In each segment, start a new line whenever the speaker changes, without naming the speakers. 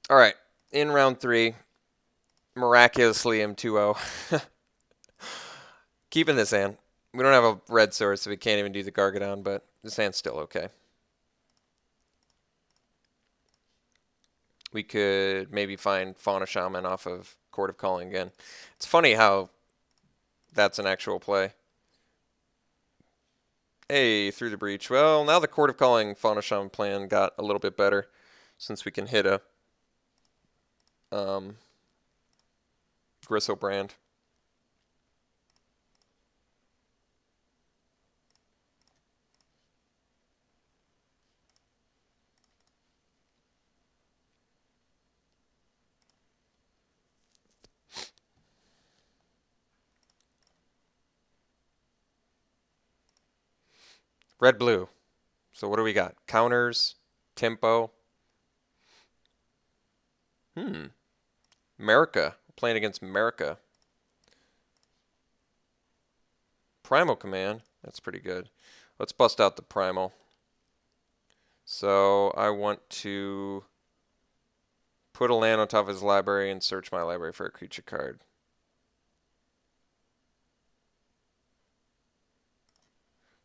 All right, in round 3, miraculously I'm 2-0. Keeping this hand. We don't have a red source, so we can't even do the Gargadon, but this hand's still okay. We could maybe find Fauna Shaman off of Court of Calling again. It's funny how that's an actual play. Hey, through the breach. Well, now the Court of Calling Fauna Shaman plan got a little bit better since we can hit a um, Griselbrand. Red blue. So what do we got? Counters, tempo. America. Playing against America. Primal command. That's pretty good. Let's bust out the primal. So I want to put a land on top of his library and search my library for a creature card.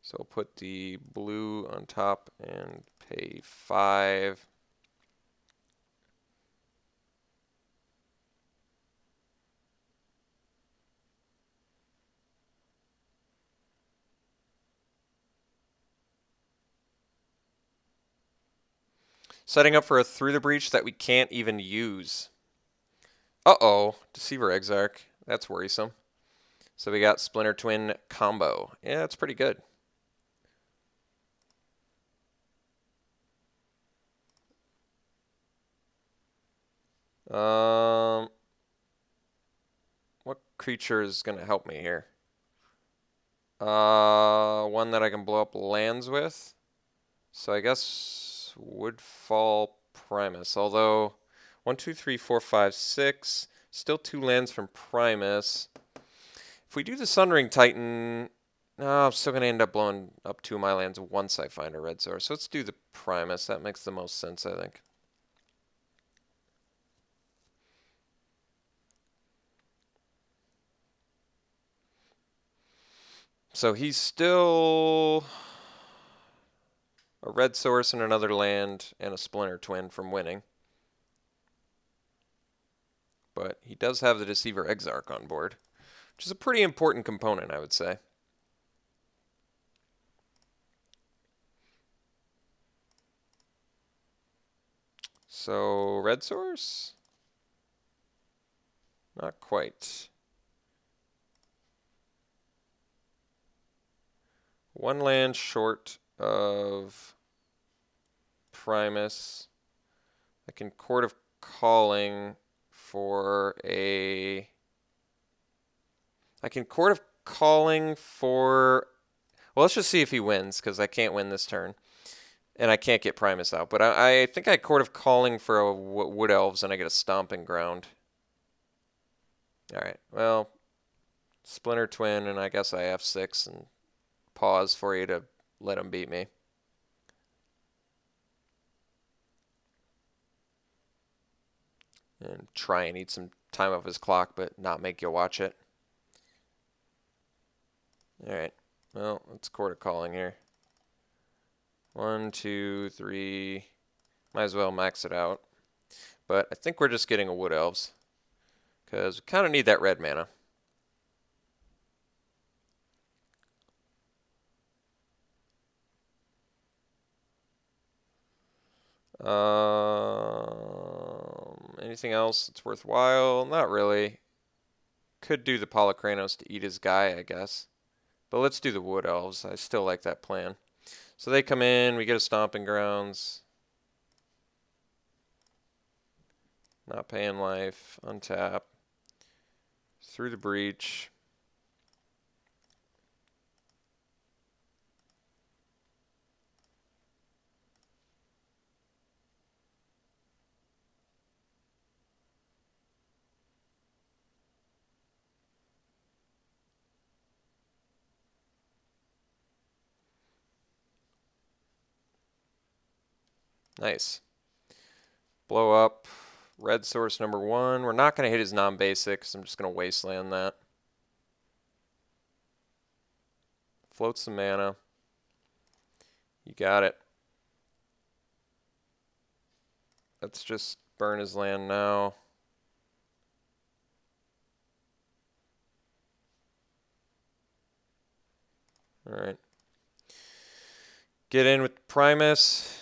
So I'll put the blue on top and pay 5. Setting up for a Through the Breach that we can't even use. Uh-oh, Deceiver Exarch. That's worrisome. So we got Splinter Twin combo. Yeah, that's pretty good. What creature is going to help me here? One that I can blow up lands with. So I guess Woodfall Primus. Although 1, 2, 3, 4, 5, 6. Still 2 lands from Primus. If we do the Sundering Titan, no, I'm still going to end up blowing up 2 of my lands once I find a red source. So let's do the Primus. That makes the most sense, I think. So he's still a red source and another land and a Splinter Twin from winning. But he does have the Deceiver Exarch on board, which is a pretty important component, I would say. So, red source? Not quite. 1 land short of Primus. I can Court of Calling for a... I can Court of Calling for... Well, let's just see if he wins, because I can't win this turn. And I can't get Primus out. But I think I Court of Calling for a Wood Elves, and I get a Stomping Ground. Alright, well, Splinter Twin, and I guess I F6 and pause for you to let him beat me. And try and eat some time off his clock, but not make you watch it. Alright, well, let's Court of Calling here. 1, 2, 3. Might as well max it out. But I think we're just getting a Wood Elves, because we kind of need that red mana. Anything else that's worthwhile? Not really. Could do the Polychronos to eat his guy, I guess. But let's do the Wood Elves. I still like that plan. So they come in, we get a Stomping Grounds. Not paying life, untap. Through the Breach. Nice. Blow up. red source number 1. We're not going to hit his non-basic, so I'm just going to wasteland that. Float some mana. You got it. Let's just burn his land now. Alright. Get in with Primus.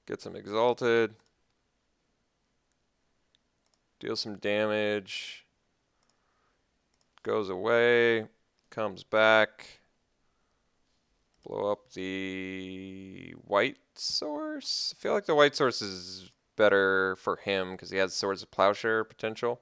Get some Exalted. Deal some damage. Goes away. Comes back. Blow up the white source. I feel like the white source is better for him because he has Swords of Plowshare potential.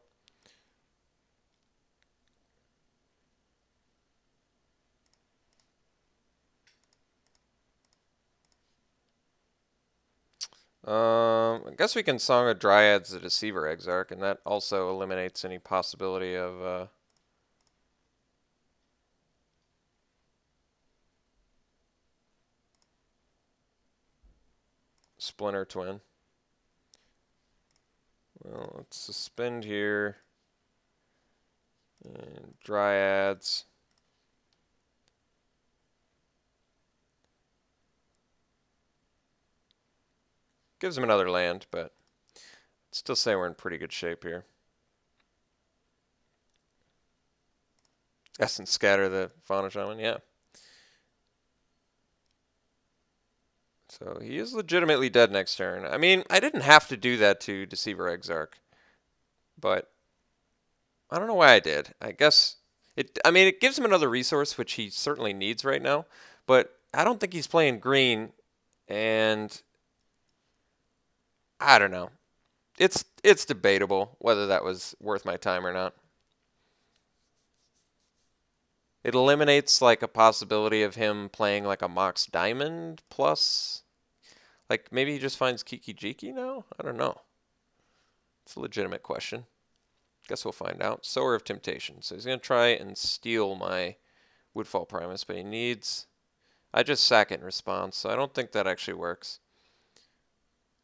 I guess we can Song of Dryads the Deceiver Exarch, and that also eliminates any possibility of Splinter Twin. Well, let's suspend here. And Dryads. Gives him another land, but I'd still say we're in pretty good shape here. Essence Scatter the Fauna Shaman, yeah. So he is legitimately dead next turn. I mean, I didn't have to do that to Deceiver Exarch, but I don't know why I did. I guess I mean, it gives him another resource, which he certainly needs right now, but I don't think he's playing green, and I don't know. It's debatable whether that was worth my time or not. It eliminates like a possibility of him playing like a Mox Diamond plus. Like maybe he just finds Kiki Jiki now? I don't know. It's a legitimate question. Guess we'll find out. Sower of Temptation. So he's going to try and steal my Woodfall Primus, but he needs... I just sack it in response, so I don't think that actually works.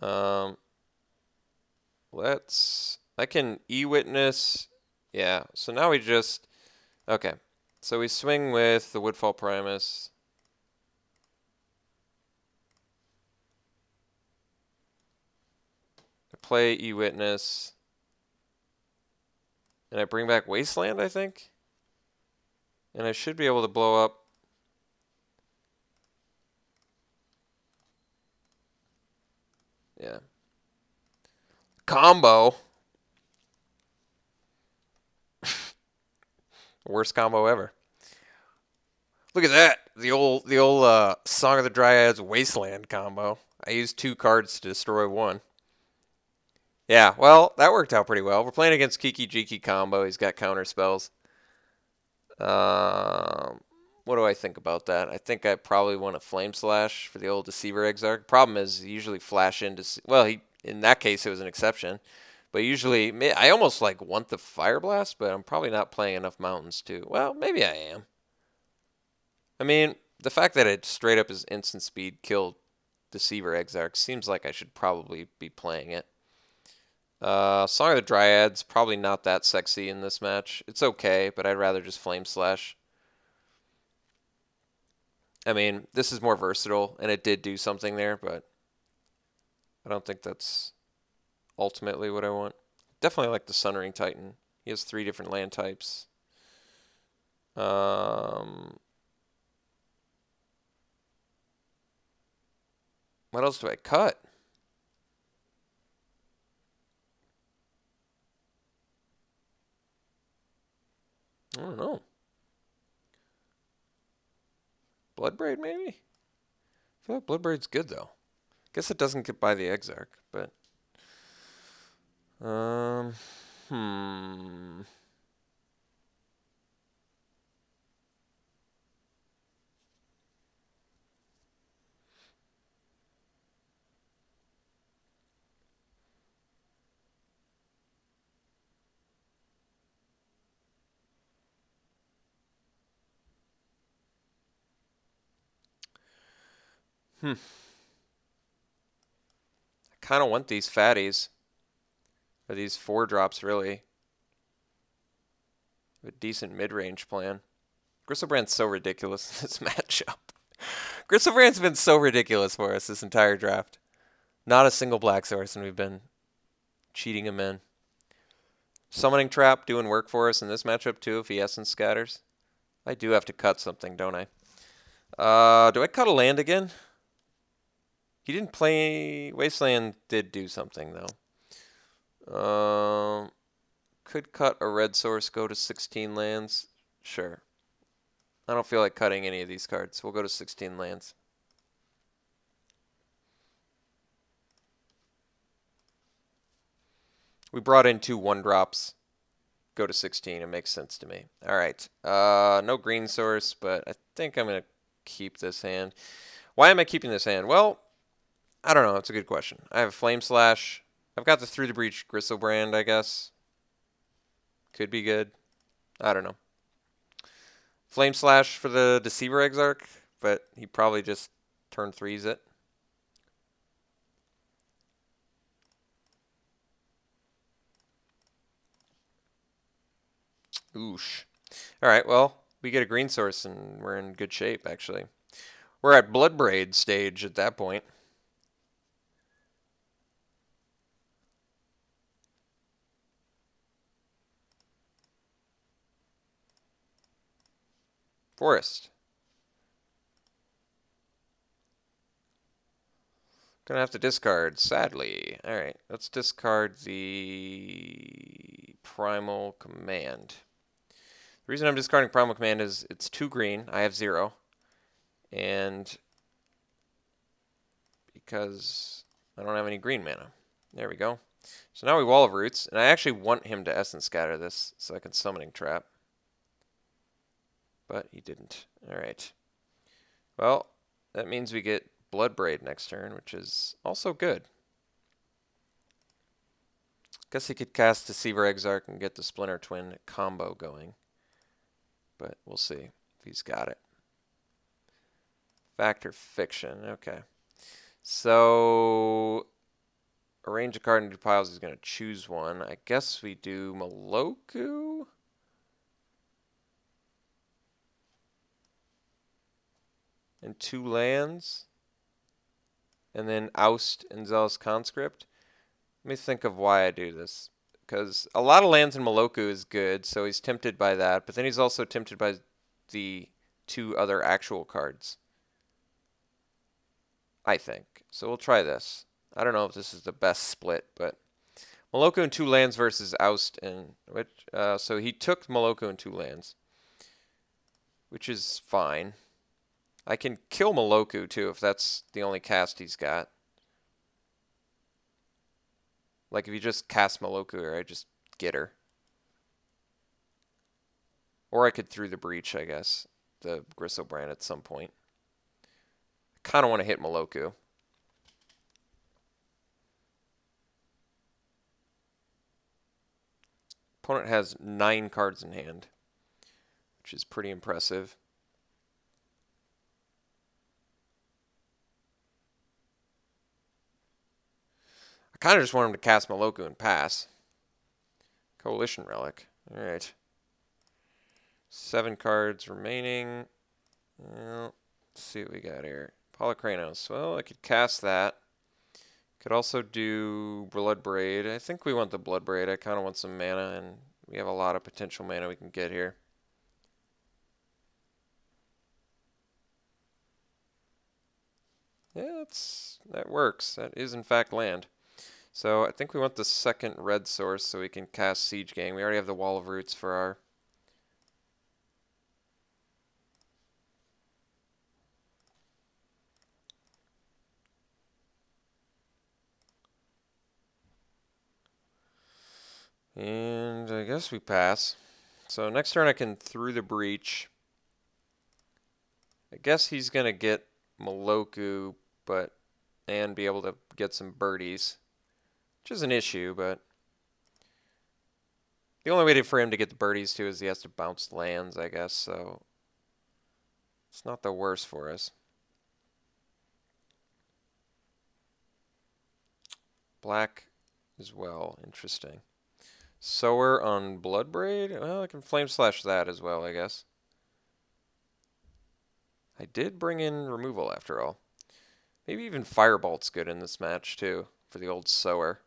I can E-Witness. Yeah, so now we just... Okay, so we swing with the Woodfall Primus. I play E-Witness. And I bring back Wasteland, I think? And I should be able to blow up. Yeah. Combo. Worst combo ever. Look at that. The old Song of the Dryads Wasteland combo. I used 2 cards to destroy 1. Yeah, well, that worked out pretty well. We're playing against Kiki Jiki combo. He's got counter spells. What do I think about that? I think I probably want a Flame Slash for the old Deceiver Exarch. Problem is, he usually flash into... Well, in that case, it was an exception. But usually, I almost like want the Fire Blast, but I'm probably not playing enough mountains to... Well, maybe I am. I mean, the fact that it straight up is instant speed killed Deceiver Exarch seems like I should probably be playing it. Song of the Dryads, probably not that sexy in this match. It's okay, but I'd rather just Flame Slash. I mean, this is more versatile, and it did do something there, but I don't think that's ultimately what I want. Definitely like the Sunring Titan. He has 3 different land types. What else do I cut? I don't know. Bloodbraid, maybe? I feel like Bloodbraid's good, though. Guess it doesn't get by the Exarch, but... kind of want these fatties. Or these 4-drops, really. A decent mid-range plan. Gristlebrand's so ridiculous in this matchup. Gristlebrand's been so ridiculous for us this entire draft. Not a single black source, and we've been cheating him in. Summoning Trap doing work for us in this matchup, too, if he Essence scatters. I do have to cut something, don't I? Do I cut a land again? He didn't play... Wasteland did do something, though. Could cut a red source, go to 16 lands. Sure. I don't feel like cutting any of these cards. We'll go to 16 lands. We brought in 2 1-drops. Go to 16. It makes sense to me. All right. No green source, but I think I'm going to keep this hand. Why am I keeping this hand? Well, I don't know. It's a good question. I have a Flame Slash. I've got the Through the Breach Gristlebrand, I guess. Could be good. I don't know. Flame Slash for the Deceiver Exarch, but he probably just turn 3s it. Oosh. Alright, well, we get a green source and we're in good shape, actually. We're at Bloodbraid stage at that point. Forest. Gonna have to discard, sadly. Alright, let's discard the Primal Command. The reason I'm discarding Primal Command is it's 2 green. I have 0. And because I don't have any green mana. There we go. So now we Wall of Roots, and I actually want him to Essence Scatter this so I can Summoning Trap. But he didn't. Alright. Well, that means we get Bloodbraid next turn, which is also good. Guess he could cast Deceiver Exarch and get the Splinter Twin combo going. But we'll see if he's got it. Fact or fiction. Okay. So, arrange a card into piles. He's going to choose one. I guess we do Maloku? And 2 lands. And then Oust and Zealous Conscript. Let me think of why I do this. Because a lot of lands in Maloku is good, so he's tempted by that. But then he's also tempted by the 2 other actual cards. I think. So we'll try this. I don't know if this is the best split, but Maloku and 2 lands versus Oust and which so he took Maloku and 2 lands, which is fine. I can kill Maloku too if that's the only cast he's got. Like if you just cast Maloku, or I just get her. Or I could Through the Breach, I guess, the Gristlebrand at some point. I kind of want to hit Maloku. Opponent has 9 cards in hand, which is pretty impressive. I kind of just want him to cast Maloku and pass. Coalition Relic. Alright. 7 cards remaining. Well, let's see what we got here. Polykranos. Well, I could cast that. Could also do Bloodbraid. I think we want the Bloodbraid. I kind of want some mana, and we have a lot of potential mana we can get here. Yeah, that works. That is, in fact, land. So I think we want the second red source so we can cast Siege Gang. We already have the Wall of Roots for our... And I guess we pass. So next turn I can Through the Breach. I guess he's going to get Maloku, and be able to get some birdies. Which is an issue, but the only way for him to get the birdies too is he has to bounce lands, I guess, so it's not the worst for us. Black as well. Interesting. Sower on Bloodbraid? Well, I can Flame Slash that as well, I guess. I did bring in removal after all. Maybe even Firebolt's good in this match too, for the old Sower.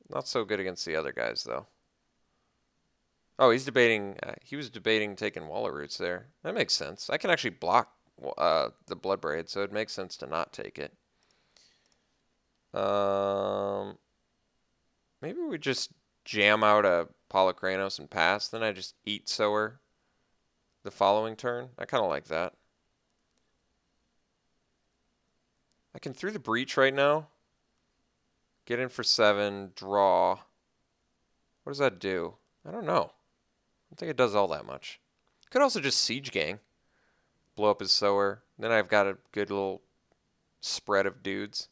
Not so good against the other guys though. Oh, he's debating, he was debating taking Waller Roots there. That makes sense. I can actually block the Bloodbraid, so it makes sense to not take it. Maybe we just jam out a Polychronos and pass, then I just eat Sower the following turn. I kind of like that. I can Through the Breach right now. Get in for 7, draw. What does that do? I don't know. I don't think it does all that much. Could also just Siege Gang. Blow up his Sower. Then I've got a good little spread of dudes.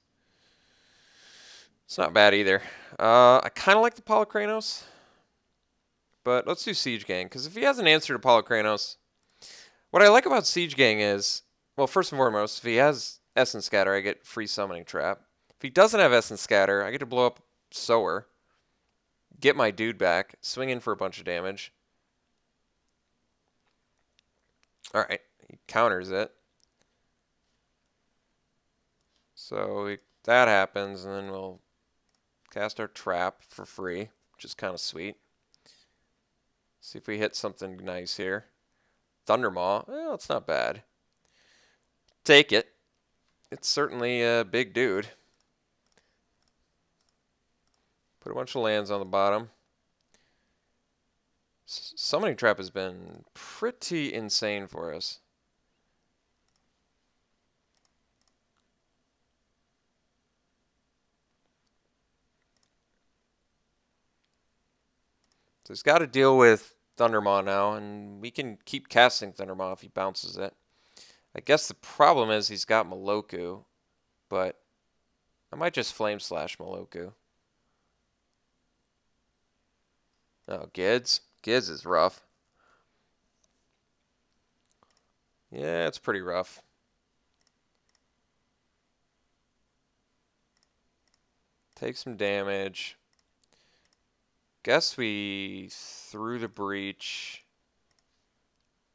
It's not bad either. I kind of like the Polychronos. But let's do Siege Gang, because if he has an answer to Polychronos, what I like about Siege Gang is, well, first and foremost, if he has Essence Scatter, I get free Summoning Trap. If he doesn't have Essence Scatter, I get to blow up Sower, get my dude back, swing in for a bunch of damage. Alright, he counters it. So that happens, and then we'll cast our trap for free, which is kind of sweet. See if we hit something nice here. Thundermaw, well, it's not bad. Take it. It's certainly a big dude. Put a bunch of lands on the bottom. Summoning Trap has been pretty insane for us. So he's got to deal with Thundermaw now, and we can keep casting Thundermaw if he bounces it. I guess the problem is he's got Moloku, but I might just Flame Slash Moloku. Oh, Gids? Gids is rough. Yeah, it's pretty rough. Take some damage. Guess we Through the Breach.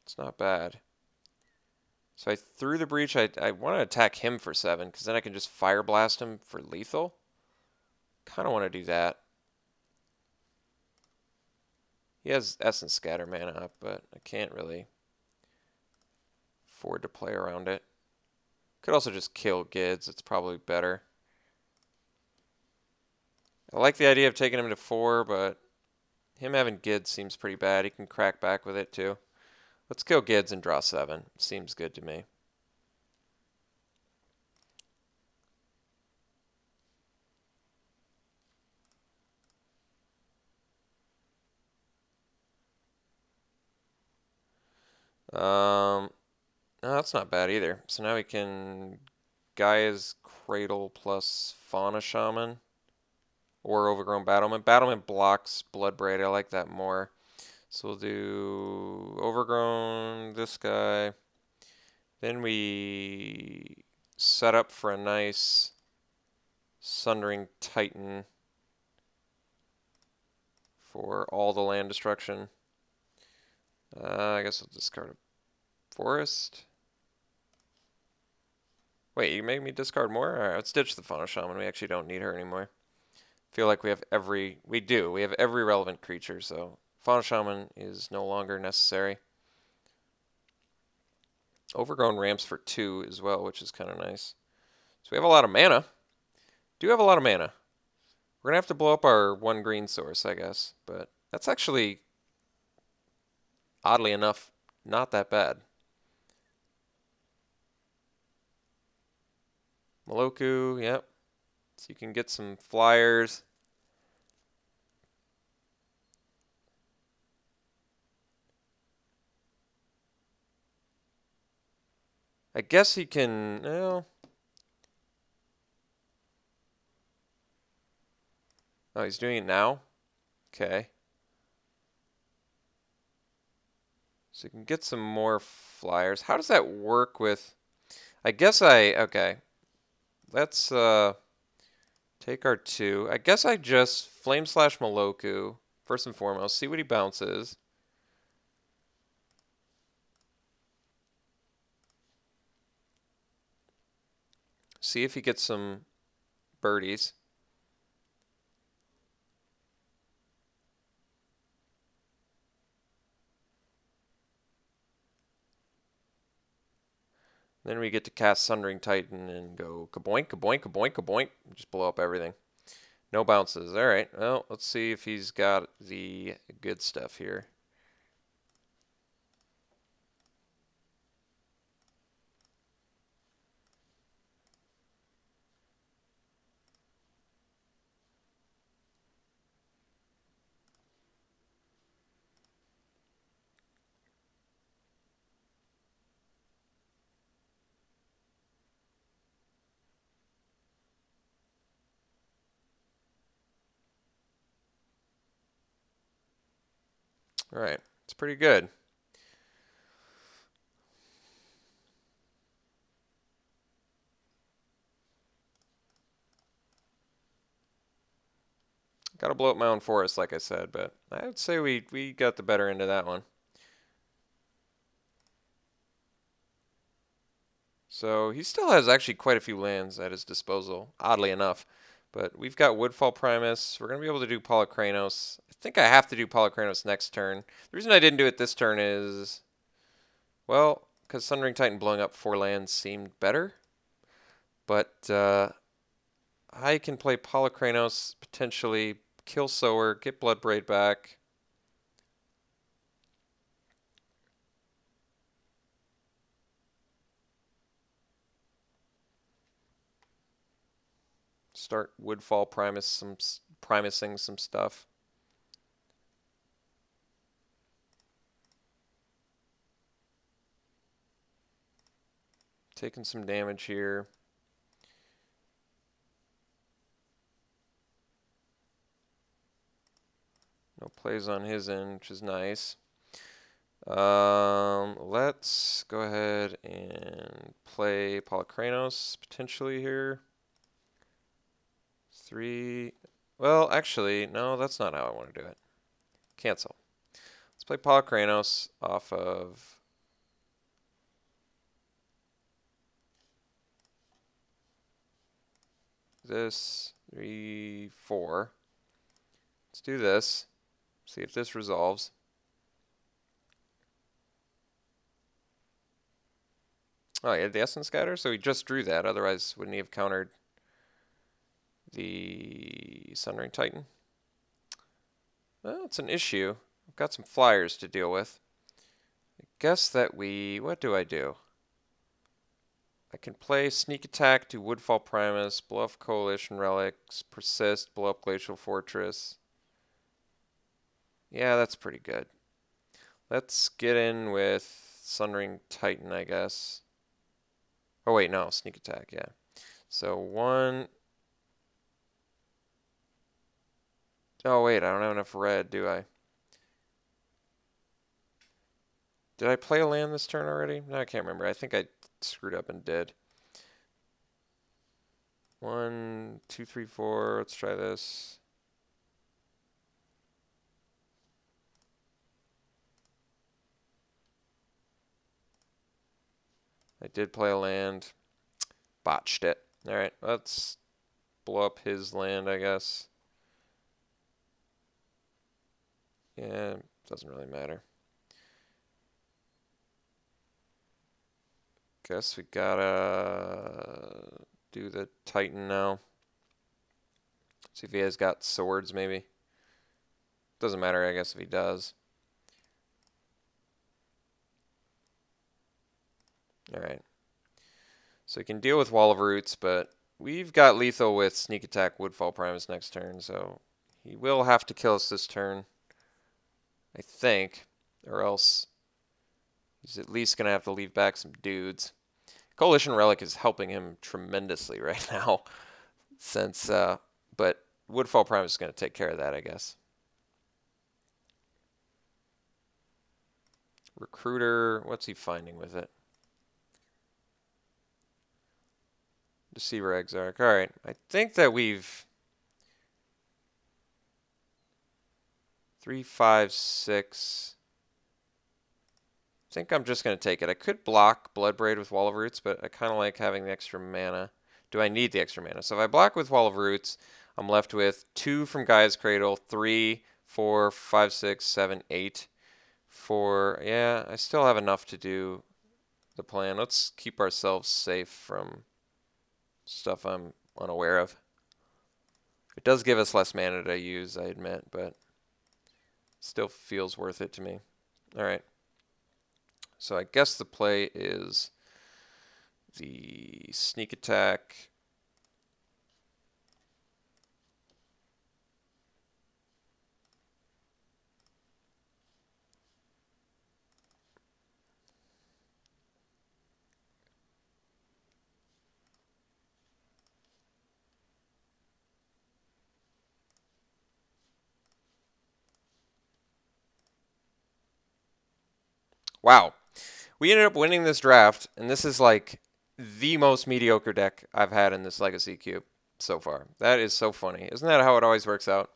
It's not bad. So I Through the Breach. I want to attack him for 7, because then I can just Fire Blast him for lethal. Kind of want to do that. He has Essence Scatter mana up, but I can't really afford to play around it. Could also just kill Gids. It's probably better. I like the idea of taking him to 4, but him having Gids seems pretty bad. He can crack back with it too. Let's kill Gids and draw 7. Seems good to me. No, that's not bad either. So now we can Gaia's Cradle plus Fauna Shaman or Overgrown Battlement. Battlement blocks Bloodbraid. I like that more. So we'll do Overgrown, this guy. Then we set up for a nice Sundering Titan for all the land destruction. I guess I'll discard a Forest. Wait, you made me discard more? Alright, let's ditch the Fauna Shaman. We actually don't need her anymore. Feel like we have every... We do. We have every relevant creature, so Fauna Shaman is no longer necessary. Overgrown ramps for 2 as well, which is kind of nice. So we have a lot of mana. Do have a lot of mana. We're going to have to blow up our 1 green source, I guess. But that's actually, oddly enough, not that bad. Moloku, yep. So you can get some flyers. I guess he can, well. Oh, he's doing it now? Okay. So you can get some more flyers. How does that work with... I guess okay. Let's Take our 2. I guess I just Flame Slash Moloku, first and foremost. See what he bounces. See if he gets some birdies. Then we get to cast Sundering Titan and go kaboink, kaboink, kaboink, kaboink. Just blow up everything. No bounces. All right. Well, let's see if he's got the good stuff here. All right. It's pretty good. Got to blow up my own forest, like I said, but I would say we got the better end of that one. So he still has actually quite a few lands at his disposal, oddly enough. But we've got Woodfall Primus. We're going to be able to do Polykranos. I think I have to do Polykranos next turn. The reason I didn't do it this turn is, well, because Sundering Titan blowing up 4 lands seemed better. But I can play Polykranos, potentially kill Sower, get Bloodbraid back. Start Woodfall Primusing some stuff. Taking some damage here. No plays on his end, which is nice. Let's go ahead and play Polykranos potentially here. 3. Well, actually, no, that's not how I want to do it. Cancel. Let's play Polykranos off of this 3, 4. Let's do this. See if this resolves. Oh, he had the Essence Scatter, so he just drew that. Otherwise, wouldn't he have countered the Sundering Titan? Well, it's an issue. I've got some flyers to deal with. I guess that what do I do? I can play Sneak Attack, do Woodfall Primus, blow up Coalition Relics, Persist, blow up Glacial Fortress. Yeah, that's pretty good. Let's get in with Sundering Titan, I guess. Oh wait, no, Sneak Attack, yeah. So 1. Oh wait, I don't have enough red, do I? Did I play a land this turn already? No, I can't remember. I think I screwed up and did. 1, 2, 3, 4. Let's try this. I did play a land. Botched it. Alright, let's blow up his land, I guess. Yeah, doesn't really matter. Guess we gotta do the Titan now. See if he has got swords, maybe. Doesn't matter, I guess, if he does. Alright. So he can deal with Wall of Roots, but we've got lethal with Sneak Attack, Woodfall Primus next turn, so he will have to kill us this turn, I think, or else he's at least going to have to leave back some dudes. Coalition Relic is helping him tremendously right now, since, but Woodfall Primus is going to take care of that, I guess. Recruiter, what's he finding with it? Deceiver Exarch. Alright, I think that we've 3, 5, 6. I think I'm just going to take it. I could block Bloodbraid with Wall of Roots, but I kind of like having the extra mana. Do I need the extra mana? So if I block with Wall of Roots, I'm left with 2 from Gaia's Cradle, 3, 4, 5, 6, 7, 8. Yeah, I still have enough to do the plan. Let's keep ourselves safe from stuff I'm unaware of. It does give us less mana to use, I admit, but still feels worth it to me. All right. So I guess the play is the sneak attack. Wow. We ended up winning this draft, and this is like the most mediocre deck I've had in this Legacy Cube so far. That is so funny. Isn't that how it always works out?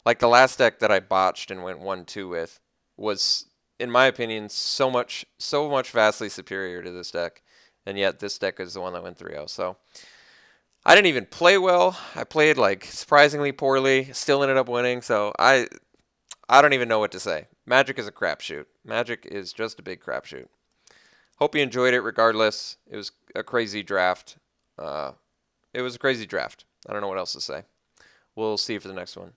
Like the last deck that I botched and went 1-2 with was, in my opinion, so much vastly superior to this deck, and yet this deck is the one that went 3-0. So I didn't even play well. I played like surprisingly poorly, still ended up winning. So I don't even know what to say. Magic is a crapshoot. Magic is just a big crapshoot. Hope you enjoyed it regardless. It was a crazy draft. I don't know what else to say. We'll see you for the next one.